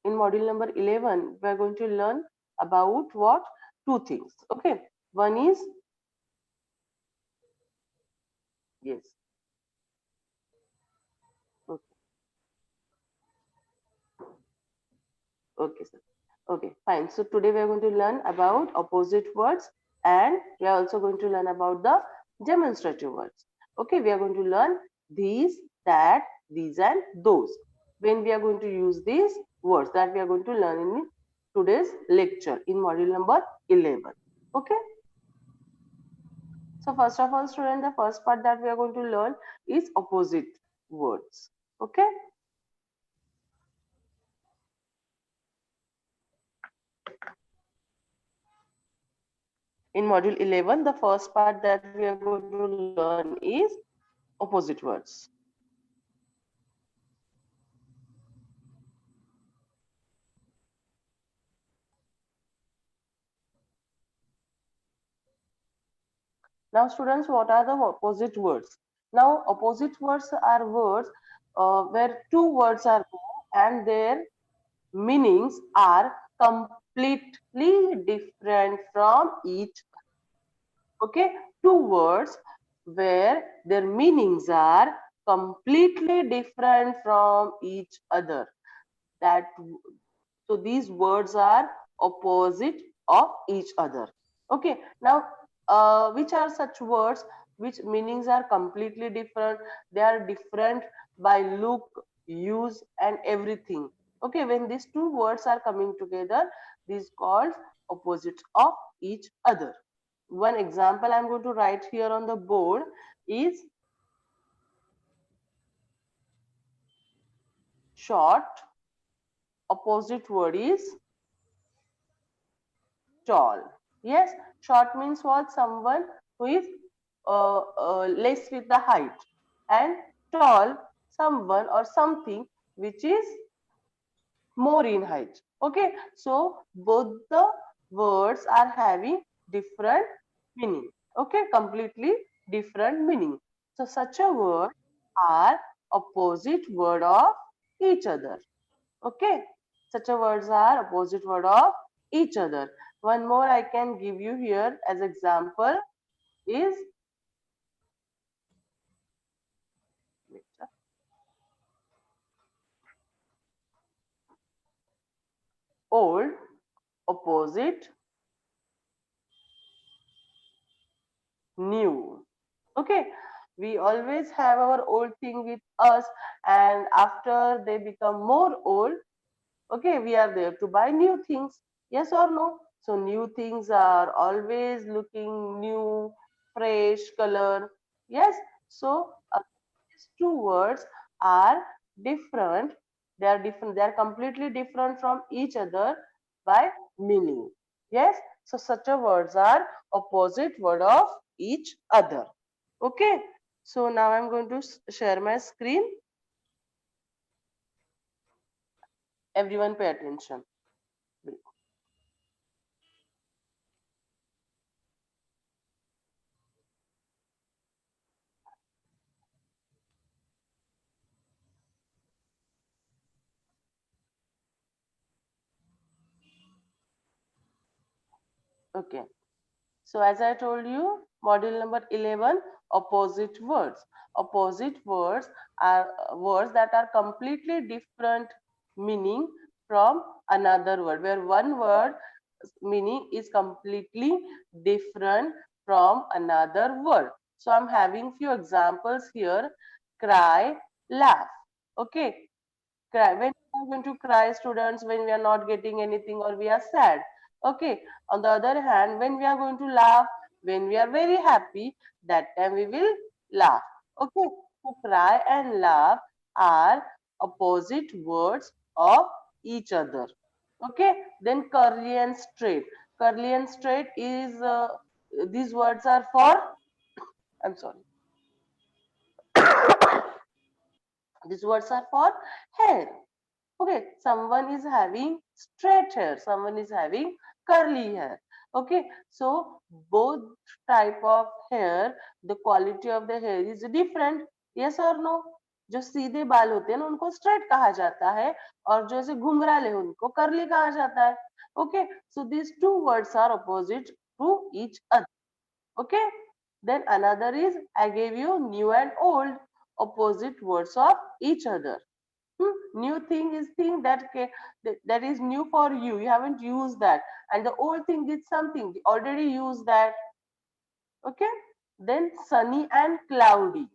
in module number 11, we are going to learn about what? Two things. Okay. One is, yes. Okay, okay, sir. Okay, fine. So today we are going to learn about opposite words and we are also going to learn about the demonstrative words. Okay, we are going to learn these, that, these and those. When we are going to use these words that we are going to learn in today's lecture in module number 11. Okay. So first of all, student, the first part that we are going to learn is opposite words. Okay. In module 11, the first part that we are going to learn is opposite words. Now, students, what are the opposite words? Now, opposite words are words where two words are there and their meanings are completely different from each. Okay, two words where their meanings are completely different from each other. That so these words are opposite of each other. Okay, now which are such words which meanings are completely different? They are different by look, use and everything. Okay, when these two words are coming together, these called opposites of each other. One example I'm going to write here on the board is short. Opposite word is tall. Yes, short means what? Someone who is less with the height, and tall, someone or something which is more in height. Okay, so both the words are having different meaning. Okay, completely different meaning. So such a word are opposite word of each other. Okay, such a words are opposite word of each other. One more I can give you here as example is old, opposite, new. Okay, we always have our old thing with us, and after they become more old, okay, we are there to buy new things. Yes or no? So new things are always looking new, fresh color. Yes. So these two words are different. They are different. They are completely different from each other by meaning. Yes. So such a words are opposite word of each other. Okay. So now I'm going to share my screen. Everyone pay attention. Okay. So as I told you, module number 11, opposite words. Opposite words are words that are completely different meaning from another word, where one word meaning is completely different from another word. So I'm having few examples here. Cry, laugh. Okay. Cry. When we are going to cry, students, when we are not getting anything or we are sad. Okay. On the other hand, when we are going to laugh, when we are very happy, that time we will laugh. Okay. So cry and laugh are opposite words of each other. Okay. Then curly and straight. Curly and straight is these words are for. I'm sorry. These words are for hair. Okay, someone is having straight hair, someone is having curly hair. Okay, so both type of hair, the quality of the hair is different. Yes or no? जो सीधे बाल होते हैं ना उनको straight कहा जाता है, और जो ऐसे घुंघराले उनको कर्ली कहा जाता है. Okay, so these two words are opposite to each other. Okay, then another is, I gave you new and old, opposite words of each other. New thing is thing that is new for you. You haven't used that, and the old thing is something you already used that. Okay, then sunny and cloudy.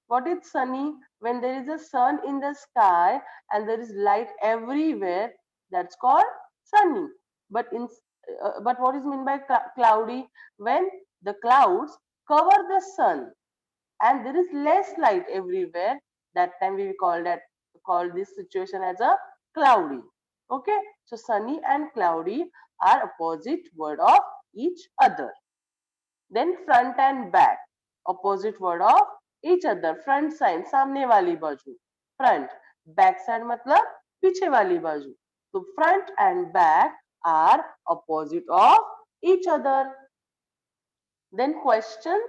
What is sunny? When there is a sun in the sky and there is light everywhere, that's called sunny. But what is meant by cloudy? When the clouds cover the sun and there is less light everywhere, that time we call this situation as a cloudy. Okay, so sunny and cloudy are opposite word of each other. Then front and back, opposite word of each other. Front side, सामने वाली बाजू. Front. Back side मतलब पीछे वाली बाजू. So front and back are opposite of each other. Then question,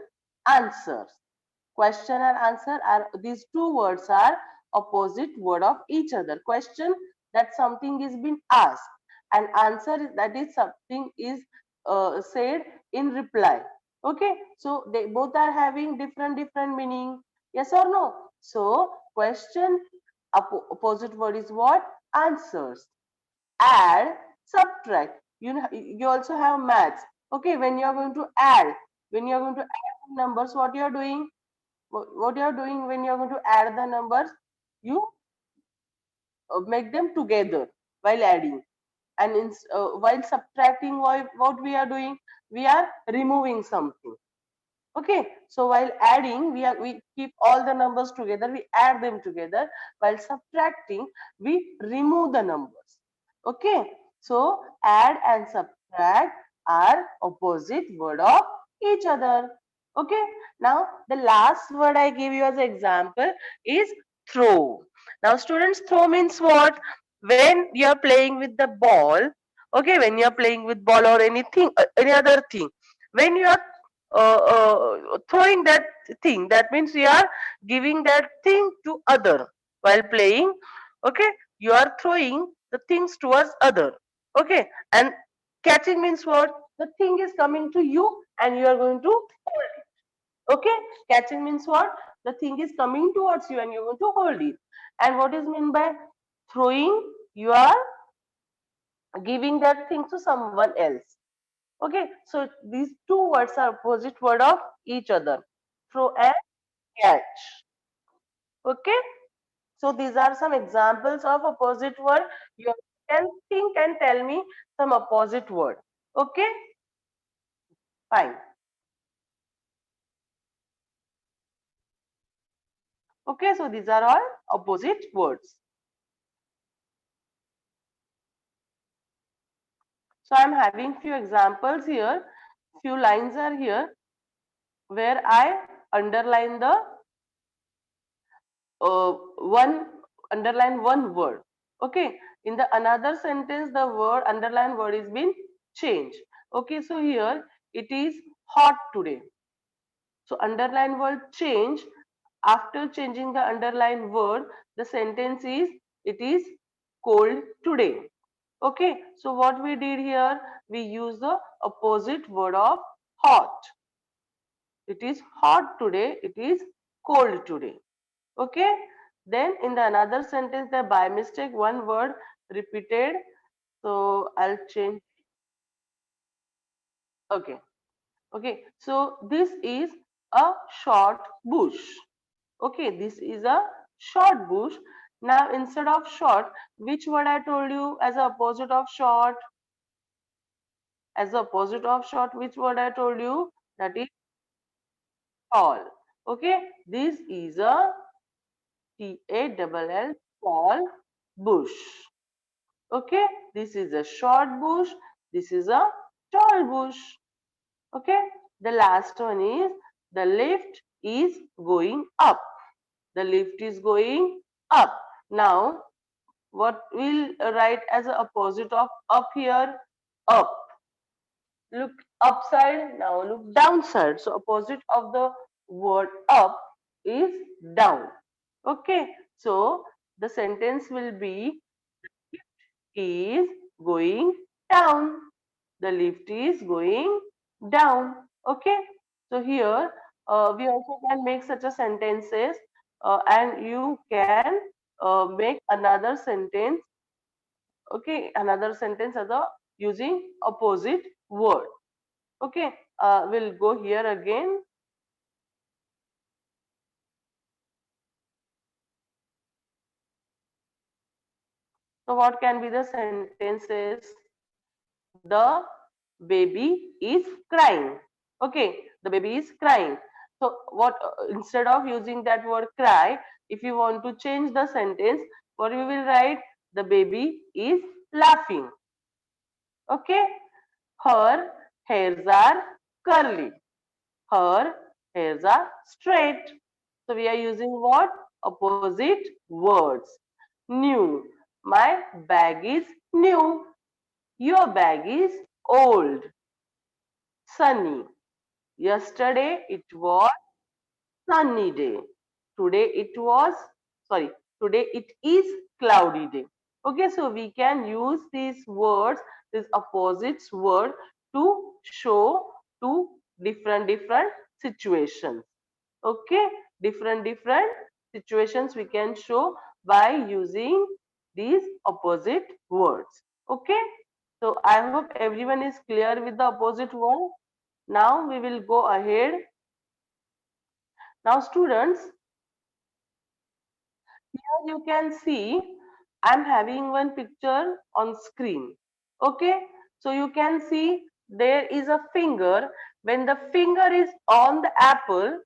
answers. Question and answer are, these two words are opposite word of each other. Question, that something is being asked, and answer is that is something is said in reply. Okay, so they both are having different meaning. Yes or no? So question, opposite word is what? Answers. Add, subtract. You also have maths. Okay, when you are going to add, when you are going to add numbers, what you are doing? What you are doing when you are going to add the numbers? You make them together while adding, and while subtracting, what we are doing? We are removing something. Okay, so while adding, we keep all the numbers together, we add them together. While subtracting, we remove the numbers. Okay, so add and subtract are opposite word of each other. Okay, now the last word I give you as an example is throw. Now students, throw means what? When you are playing with the ball, okay, when you are playing with ball or anything, any other thing, when you are throwing that thing, that means you are giving that thing to other while playing. Okay, you are throwing the things towards other. Okay, and catching means what? The thing is coming to you and you are going to hold it. Okay, catching means what? The thing is coming towards you and you're going to hold it. And what is meant by throwing? You are giving that thing to someone else. Okay, so these two words are opposite word of each other. Throw and catch. Okay, so these are some examples of opposite word. You can think and tell me some opposite word. Okay, fine. Okay, so these are all opposite words. So I'm having few examples here. Few lines are here where I underline the one underline one word. Okay, in the another sentence the word underline word is been changed. Okay, so here it is hot today. So underline word change. After changing the underline word, the sentence is, it is cold today. Okay, so what we did here, we use the opposite word of hot. It is hot today, it is cold today. Okay, then in the another sentence, the by mistake one word repeated, so I'll change. Okay, okay, so this is a short bush. Okay, this is a short bush. Now instead of short, which word I told you as the opposite of short? As the opposite of short, which word I told you? That is tall. Okay, this is a Tall, tall bush. Okay, this is a short bush, this is a tall bush. Okay, the last one is, the lift is going up. The lift is going up. Now what we'll write as a opposite of up here? Up. Look upside, now look downside. So opposite of the word up is down. Okay, so the sentence will be is going down. The lift is going down. Okay, so here we also can make such a sentences, and you can make another sentence. Okay, another sentence as a using opposite word. Okay, we'll go here again. So what can be the sentences? The baby is crying. Okay, the baby is crying. So what, instead of using that word cry, if you want to change the sentence, what you will write? The baby is laughing. Okay, her hairs are curly. Her hairs are straight. So we are using what? Opposite words. New. My bag is new. Your bag is old. Sunny. Yesterday it was sunny day. Today it was, sorry, today it is cloudy day. Okay, so we can use these words, these opposites word to show two different situations. Okay, different situations we can show by using these opposite words. Okay, so I hope everyone is clear with the opposite word. Now we will go ahead. Now students, here you can see I'm having one picture on screen. Okay, so you can see there is a finger. When the finger is on the apple,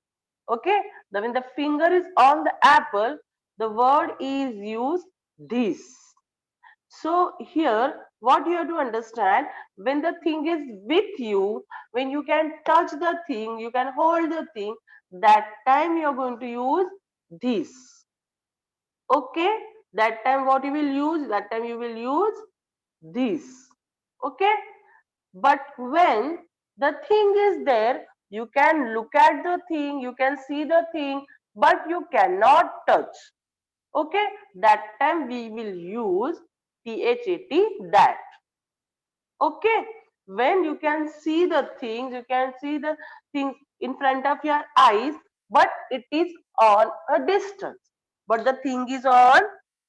okay, when the finger is on the apple, the word is used this. So here, what you have to understand, when the thing is with you, when you can touch the thing, you can hold the thing, that time you are going to use this. Okay, that time what you will use? That time you will use this. Okay, but when the thing is there, you can look at the thing, you can see the thing, but you cannot touch. Okay, that time we will use THAT, that. Okay, when you can see the things, you can see the things in front of your eyes, but it is on a distance, but the thing is on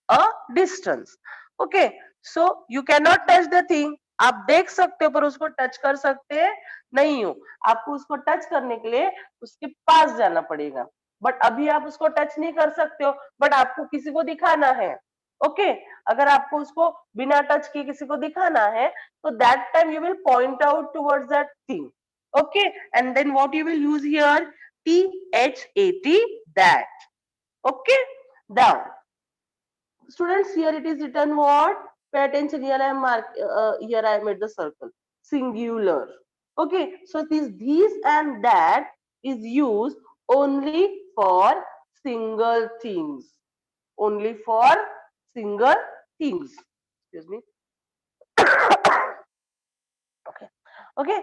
a distance. Okay, so you cannot touch the thing. आप देख सकते हो पर उसको touch कर सकते नहीं हो. आपको उसको टच करने के लिए उसके पास जाना पड़ेगा, बट अभी आप उसको टच नहीं कर सकते हो, बट आपको किसी को दिखाना है. ओके, अगर आपको उसको बिना टच किए किसी को दिखाना है, so that time you will point out towards that thing. Okay, and then what you will use here? THAT, that. Okay, now students, here it is written what? Pay attention, here I am here I made the circle. Singular. Okay, so these and that is used only for single things. Only for single things. Excuse me. Okay. Okay,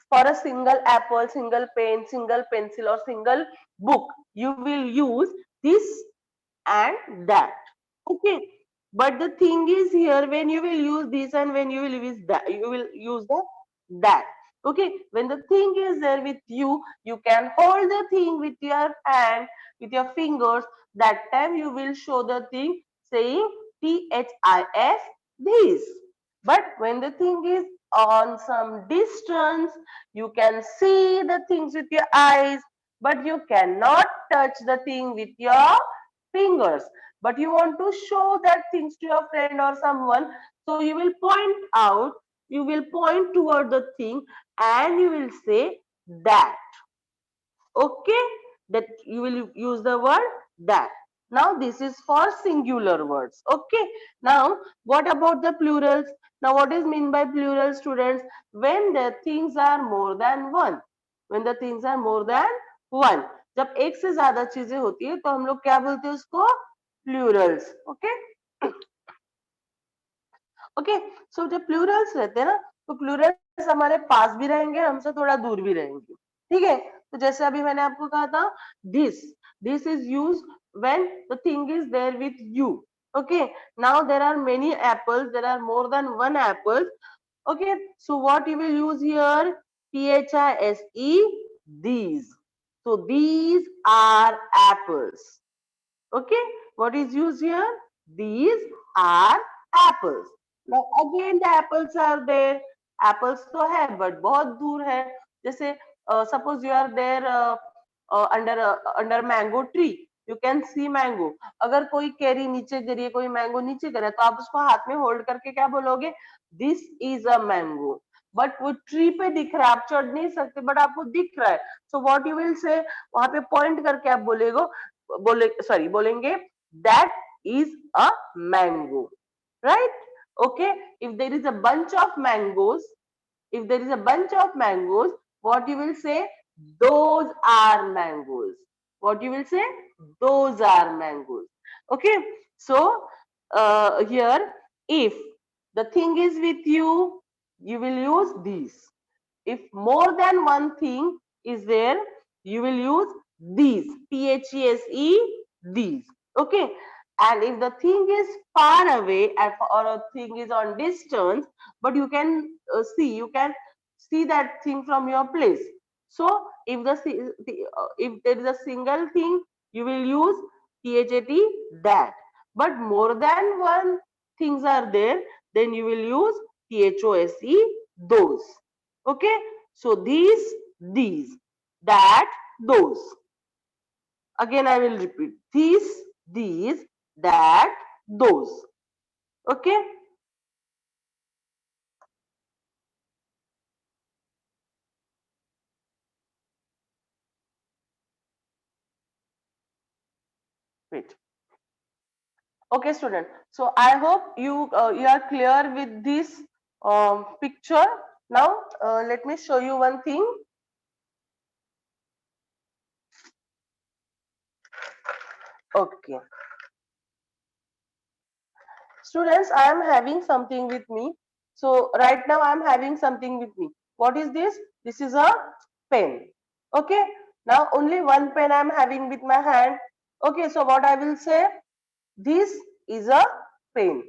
for a single apple, single pen, single pencil, or single book, you will use this and that. Okay, but the thing is here, when you will use this and when you will use that, you will use the that. Okay, when the thing is there with you, you can hold the thing with your hand, with your fingers. That time you will show the thing saying THIS, this. But when the thing is on some distance, you can see the things with your eyes, but you cannot touch the thing with your fingers. But you want to show that things to your friend or someone, so you will point out, you will point toward the thing and you will say that. Okay, that you will use the word that. Now this is for singular words. Okay, now what about the plurals? Now what is mean by plural, students? When the things are more than one. When the things are more than one. जब एक से ज्यादा चीजें होती है तो हम लोग क्या बोलते हैं उसको? प्लूरल्स. ओके, ओके, सो जब प्लूरल्स रहते हैं ना, तो प्लूरल्स हमारे पास भी रहेंगे, हमसे थोड़ा दूर भी रहेंगे. ठीक है, तो जैसे अभी मैंने आपको कहा था this, this is use when the thing is there with you. Okay, now there are many apples, there are more than one apple. Okay, so what you will use here? THISE, these. So these are apples. Okay, what is used here? These are apples. Now again the apples are there. Apples तो है but बहुत दूर है. जैसे suppose you are there under mango tree. You can see mango. अगर कोई carry नीचे गिरी है, कोई मैंगो नीचे गिरा है, तो आप उसको हाथ में होल्ड करके क्या बोलोगे? This is a mango. But वो ट्री पे दिख रहा है, आप चढ़ नहीं सकते, बट आपको दिख रहा है. So what you will say, वहां पे पॉइंट करके आप बोलेंगे that is a mango, right? Okay, if there is a bunch of mangoes, if there is a bunch of mangoes, what you will say? Those are mangoes. What you will say? Those are mangoes. Okay, so here, if the thing is with you, you will use these. If more than one thing is there, you will use these. THESE, these. Okay, and if the thing is far away or a thing is on distance, but you can see that thing from your place. So if if there is a single thing, you will use THAT, that. But more than one things are there, then you will use THOSE, those. Okay, so these, that, those. Again I will repeat, these, that, those. Okay, wait. Okay student, so I hope you are clear with this picture. Now let me show you one thing. Okay students, I am having something with me. So right now I am having something with me. What is this? This is a pen. Okay, now only one pen I am having with my hand. Okay, so what I will say? This is a pen.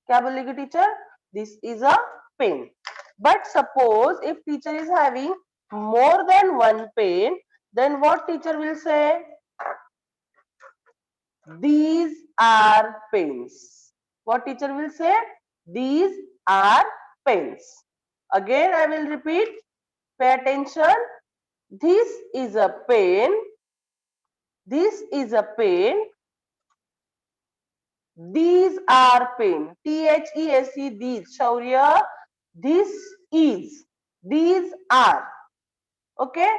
क्या बोलेगी teacher? This is a pen. But suppose if teacher is having more than one pen, then what teacher will say? These are pens. What teacher will say? These are pens. Again I will repeat. Pay attention. This is a pen. This is a pen. These are pen. THESE, these. Shaurya, this is. These are. Okay.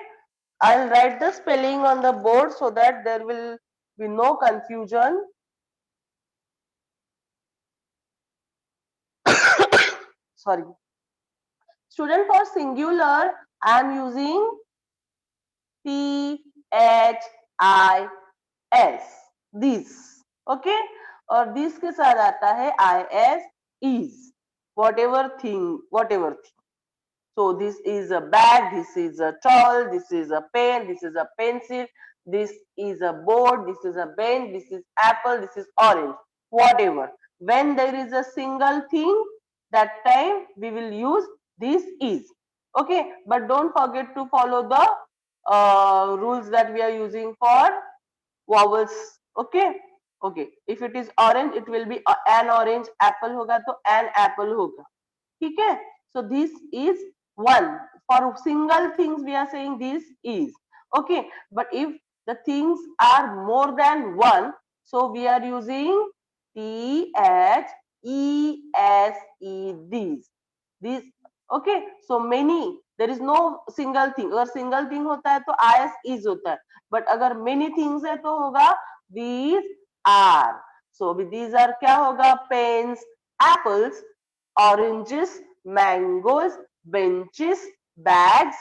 I'll write the spelling on the board so that there will be no confusion. Sorry. Student, for singular, I am using THIS. This. Okay. और this के साथ आता है IS, is. Whatever thing. So this is a bag, this is a towel, this is a pen, this is a pencil, this is a board, this is a bench, this is apple, this is orange. Whatever. When there is a single thing, that time we will use this is. Okay, but don't forget to follow the rules that we are using for vowels. Okay. Okay, if it is orange, it will be an orange. Apple होगा तो an apple होगा. ठीक है? So this is one. For single things we are saying this is. Okay, but if the things are more than one, so we are using THESE, these. Okay, so many, there is no single thing. अगर single thing होता है तो IS is होता है, but अगर many things है तो होगा these are. So these are क्या होगा? Pens, apples, oranges, mangoes, benches, bags.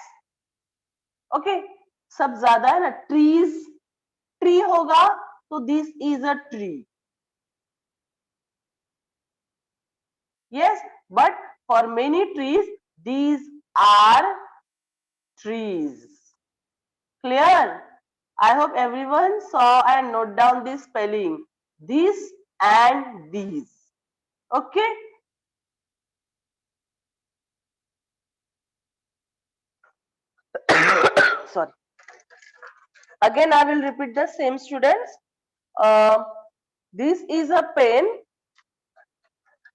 Okay, सब ज्यादा है ना. Trees, tree होगा तो this is a tree. Yes, but for many trees, these are trees. Clear? I hope everyone saw and note down this spelling. This and these. Okay. Sorry. Again, I will repeat the same, students. Uh, this is a pen.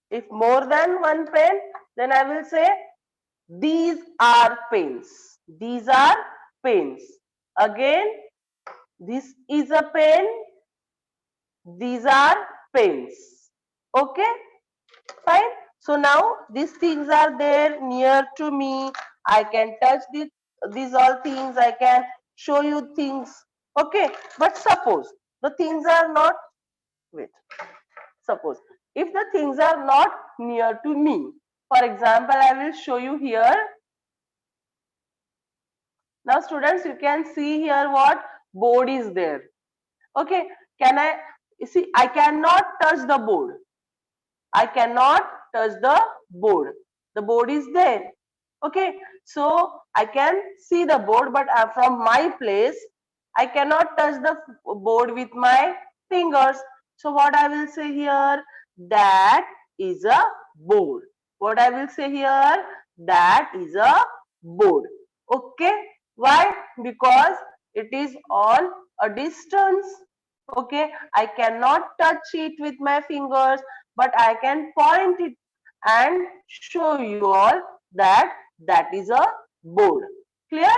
If more than one pen, then I will say these are pens. These are pens. Again, this is a pen. These are pens. Okay, fine. So now these things are there near to me. I can touch these all things. I can show you things. Okay, but suppose the things are not, wait, suppose if the things are not near to me. For example, I will show you here. Now students, you can see here what board is there. Okay, can I, you see, I cannot touch the board. I cannot touch the board. The board is there. Okay, so I can see the board, but from my place, I cannot touch the board with my fingers. So what I will say here, that is a board. What I will say here, that is a board. Okay, why? Because it is on a distance. Okay, I cannot touch it with my fingers, but I can point it and show you all that that is a board. Clear?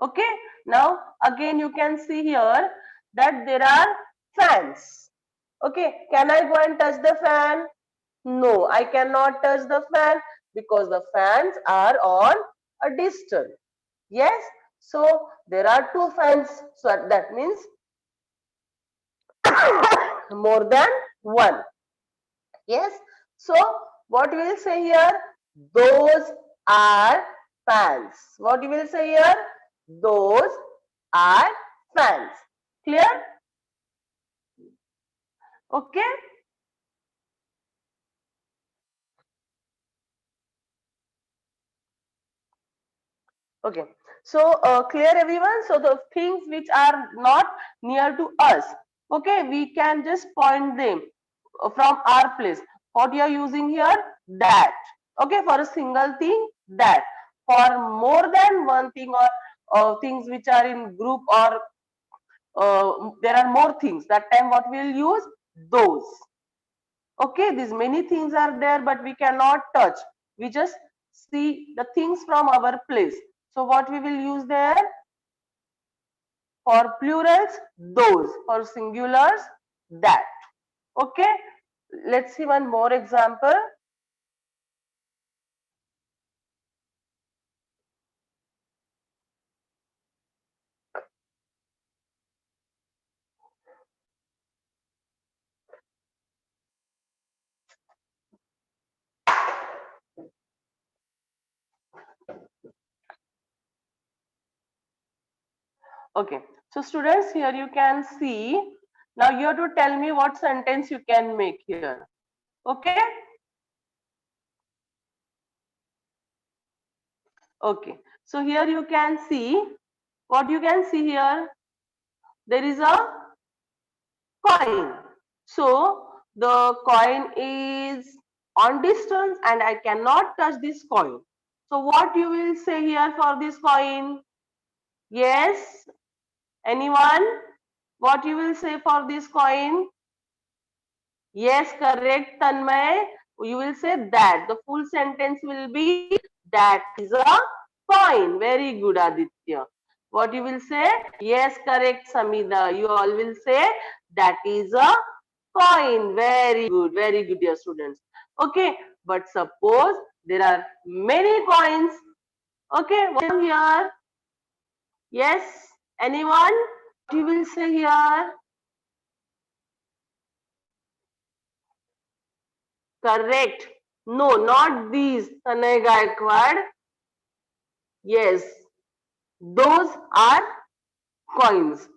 Okay, now again you can see here that there are fans. Okay, can I go and touch the fan? No, I cannot touch the fan because the fans are on a distance. Yes, so there are two fans, so that means more than one. Yes, so what we will say here, those are fans. What you will say here, those are fans. Clear? Okay. Okay, so clear everyone. So the things which are not near to us, okay, we can just point them from our place. What you are using here, that. Okay, for a single thing, that. For more than one thing or things which are in group, or there are more things, that time what we will use, those. Okay, these many things are there, but we cannot touch. We just see the things from our place. So what we will use there, for plurals, those. For singulars, that. Okay, let's see one more example. Okay, so students, here you can see. Now you have to tell me what sentence you can make here. Okay. Okay, so here you can see, what you can see here, there is a coin. So the coin is on distance and I cannot touch this coin. So what you will say here for this coin? Yes, anyone? What you will say for this coin? Yes, correct, Tanmay. You will say that. The full sentence will be, that is a coin. Very good, Aditya. What you will say? Yes, correct, Samida. You all will say, that is a coin. Very good, dear students. Okay, but suppose there are many coins. Okay, what here? Yes, anyone? What you will say here? Correct. No, not these, Tanay Gaikwad. Yes, those are coins.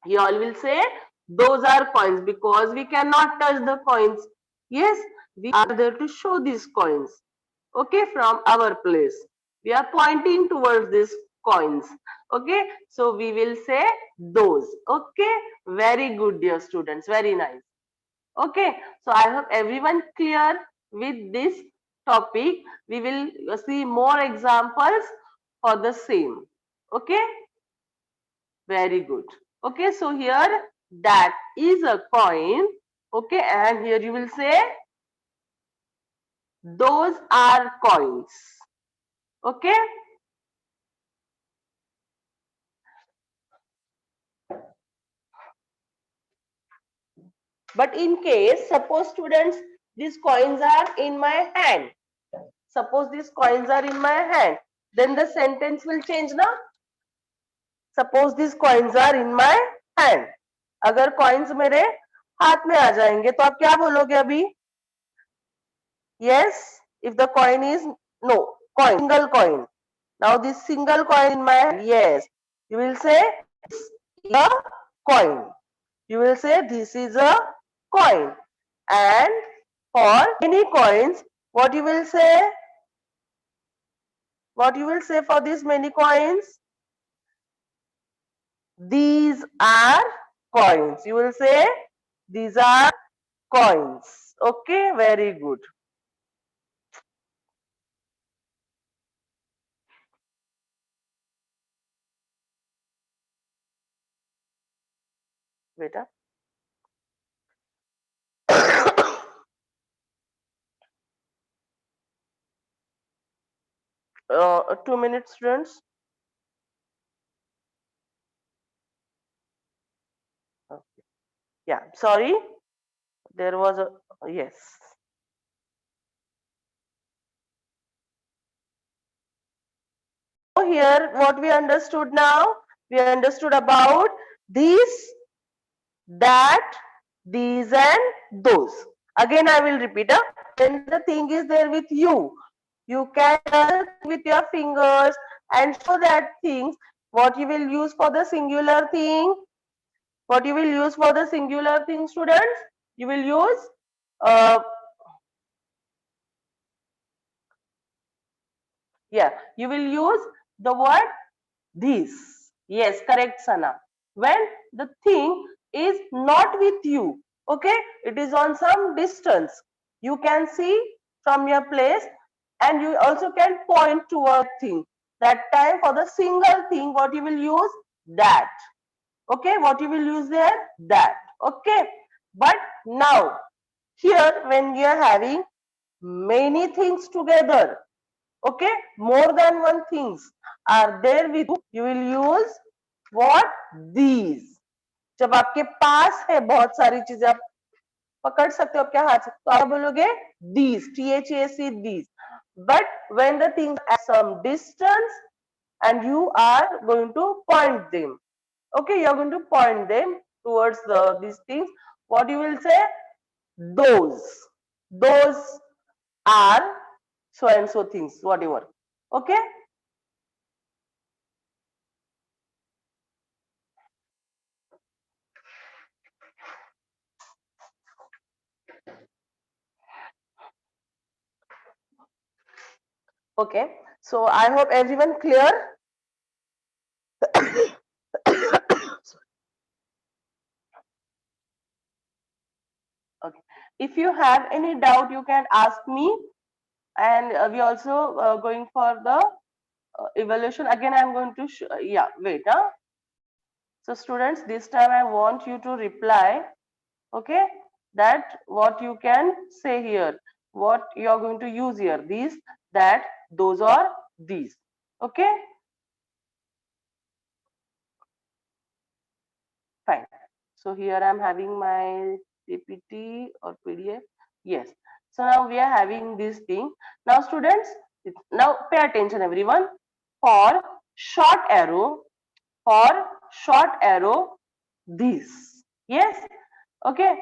You all will say those are coins because we cannot touch the coins. Yes, we are there to show these coins. Okay, from our place. We are pointing towards these coins. Okay, so we will say those. Okay, very good, dear students, very nice. Okay, so I hope everyone clear with this topic. We will see more examples for the same. Okay, very good. Okay, so here that is a coin. Okay, and here you will say those are coins. Okay, but in case suppose students these coins are in my hand, suppose these coins are in my hand, then the sentence will change now. Suppose these coins are in my hand, अगर coins मेरे हाथ में आ जाएंगे तो आप क्या बोलोगे अभी? Yes, if the coin is no coin, single coin. Now this single coin in my hand, yes, you will say this is a coin. You will say this is a coin. And for many coins, what you will say? What you will say for these many coins? These are coins. You will say these are coins. Okay, very good. Beta. 2 minutes, students. Okay. Yeah, sorry. There was a yes. So here, what we understood now, we understood about these, that, these, and those. Again, I will repeat. When the thing is there with you can with your fingers and show that things. What you will use for the singular thing? What you will use for the singular thing, students? You will use yeah, you will use the word these. Yes, correct, Sana. When the thing is not with you, okay, it is on some distance. You can see from your place and you also can point to a thing. That time for the single thing, what you will use? That. Okay, what you will use there? That. Okay, but now here when you are having many things together, okay, more than one things are there with you will use what? These. जब आपके पास है बहुत सारी चीजें आप पकड़ सकते हो आपके हाथ से तो आप बोलोगे these, THAC, these. But when the things at some distance and you are going to point them, okay, you are going to point them towards these things, what you will say? Those are so and so things, whatever. Okay. Okay, so I hope everyone clear. Okay, if you have any doubt you can ask me, and we also going for the evaluation. Again I'm going to yeah, wait, huh? So students, this time I want you to reply, okay, that what you can say here, what you are going to use here, these, that, those, or these. Okay, fine. So here I'm having my PPT or PDF. Yes. So now we are having this thing. Now students, now pay attention everyone. For short arrow, for short arrow, this. Yes. Okay.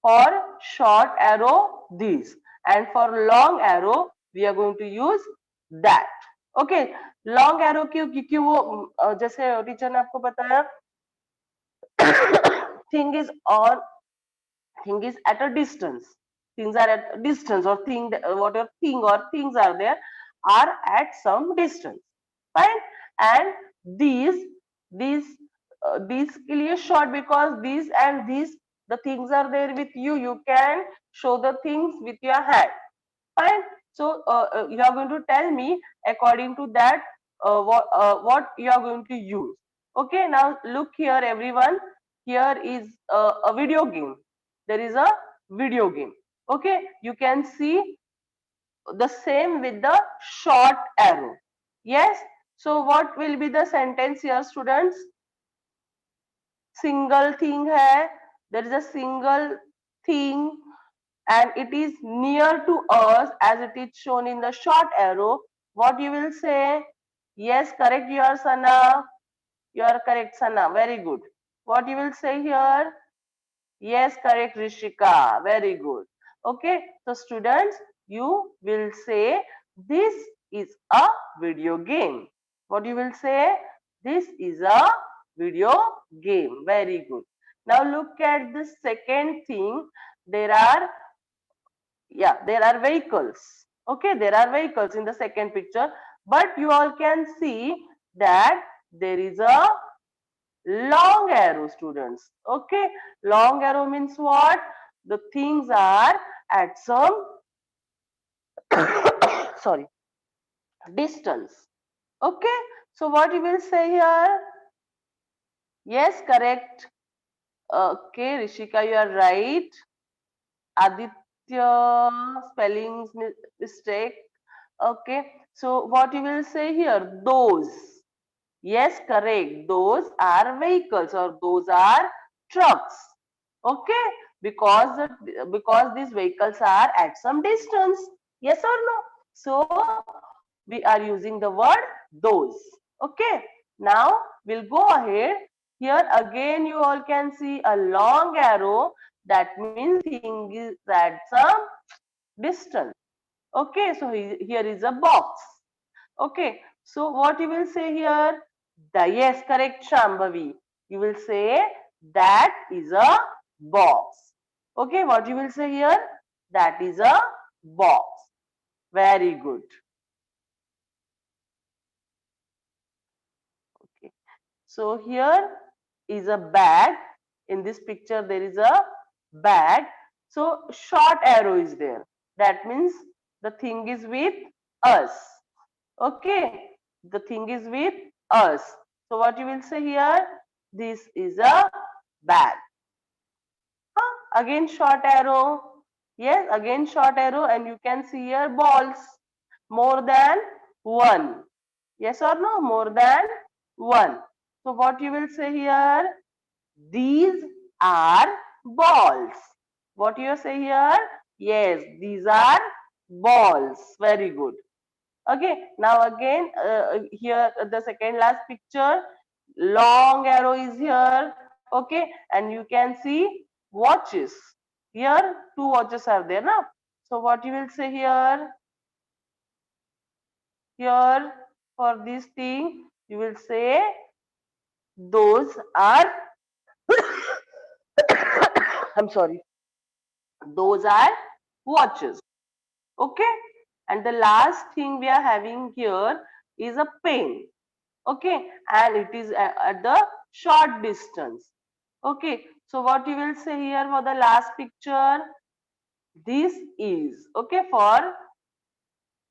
For short arrow, this. And for long arrow, we are going to use that. Okay. Long arrow क्यों? क्योंकि वो जैसे teacher ने आपको बताया thing is on thing is at a distance, things are at a distance, or thing whatever thing or things are there are at some distance, fine. And these के लिए short, because these and these the things are there with you. You can show the things with your hand. Fine. So you are going to tell me according to that what you are going to use. Okay. Now look here, everyone. Here is a video game. There is a video game. Okay. You can see the same with the short arrow. Yes. So what will be the sentence here, students? Single thing hai. There is a single thing and it is near to us as it is shown in the short arrow. What you will say? Yes, correct. You are Sana. You are correct, Sana. Very good. What you will say here? Yes, correct, Rishika. Very good. Okay, so students, you will say this is a video game. What you will say? This is a video game. Very good. Now look at the second thing. There are, there are vehicles. Okay, there are vehicles in the second picture, but you all can see that there is a long arrow, students. Okay, long arrow means what? The things are at some sorry, distance. Okay, so what you will say here? Yes, correct. Okay, Rishika, you are right. Aditya, spellings mistake. Okay, so what you will say here? Those. Yes, correct. Those are vehicles or those are trucks. Okay, because these vehicles are at some distance. Yes or no? So we are using the word those. Okay, now we'll go ahead. Here again, you all can see a long arrow. That means thing is at some distance. Okay, so here is a box. Okay, so what you will say here? Yes, correct, Shambhavi. You will say that is a box. Okay, what you will say here? That is a box. Very good. Okay, so here is a bag. In this picture, there is a bag. So short arrow is there. That means the thing is with us. Okay, the thing is with us. So what you will say here? This is a bag. Again short arrow. Yes, again short arrow, and you can see here balls. More than one. Yes or no? More than one. So what you will say here? These are balls. What you say here? Yes, these are balls. Very good. Okay, now again here the second last picture, long arrow is here. Okay, and you can see watches. Here two watches are there now. So what you will say here? Here for this thing you will say those are I'm sorry, those are watches. Okay, and the last thing we are having here is a pen. Okay, and it is at the short distance. Okay, so what you will say here for the last picture? This is okay for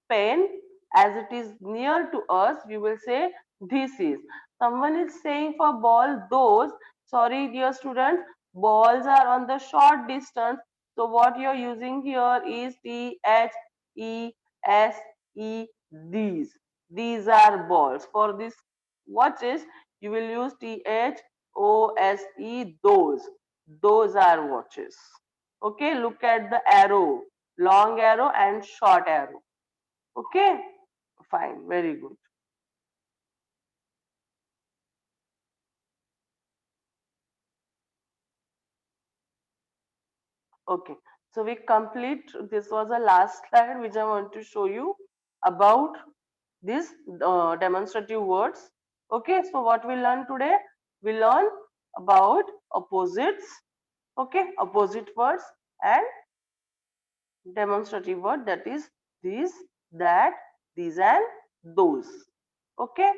pen, as it is near to us. We will say this is. Someone is saying for ball those. Sorry, dear students, balls are on the short distance. So what you are using here is THESE. These are balls. For this watches, you will use THOSE. Those are watches. Okay, look at the arrow, long arrow and short arrow. Okay, fine, very good. Okay, so we complete. This was the last slide which I want to show you about these demonstrative words. Okay, so what we learned today? We learn about opposites. Okay, opposite words and demonstrative word, that is this, that, these and those. Okay.